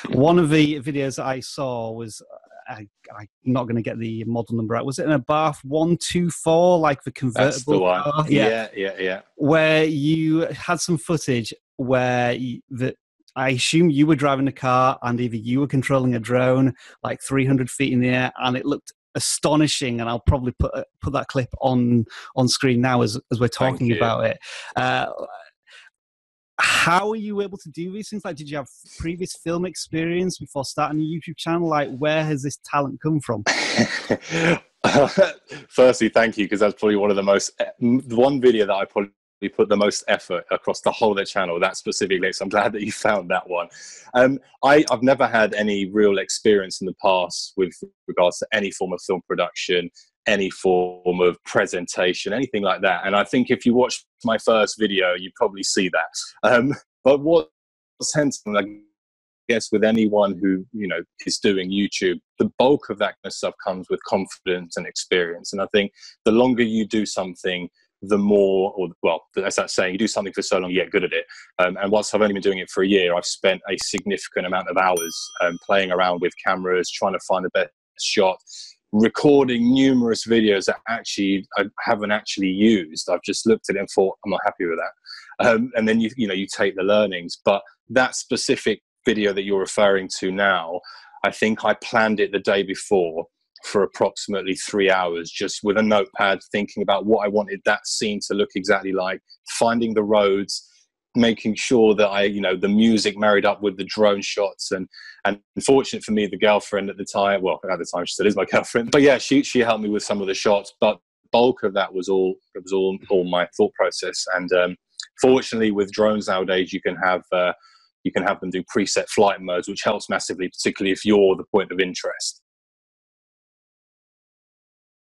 One of the videos that I saw was, I'm not going to get the model number out. Was it an Abarth 124, like the That's the convertible one. car? Yeah. Where you had some footage where I assume you were driving the car and either you were controlling a drone like 300 feet in the air, and it looked astonishing. And I'll probably put that clip on screen now as we're talking about it. How are you able to do these things? Like, did you have previous film experience before starting a YouTube channel? Like, where has this talent come from? Firstly, thank you, because that's probably one video that I probably put the most effort across the whole of the channel, that specifically. So I'm glad that you found that one. I've never had any real experience in the past with regards to any form of film production, any form of presentation, anything like that. And I think if you watch my first video, you probably see that. But what's sensible, I guess, with anyone who, is doing YouTube, the bulk of that kind of stuff comes with confidence and experience. And I think the longer you do something, the more, as that saying, you do something for so long, you get good at it. And whilst I've only been doing it for a year, I've spent a significant amount of hours playing around with cameras, trying to find the best shot, recording numerous videos that I haven't actually used. I've just looked at it and thought, I'm not happy with that. And then you take the learnings. But that specific video that you're referring to now, I think I planned it the day before for approximately 3 hours, just with a notepad, thinking about what I wanted that scene to look exactly like, finding the roads, making sure that the music married up with the drone shots. And unfortunately for me, the girlfriend at the time, she still is my girlfriend, but yeah, she helped me with some of the shots, but bulk of that was all my thought process. And fortunately with drones nowadays, you can have them do preset flight modes, which helps massively, particularly if you're the point of interest.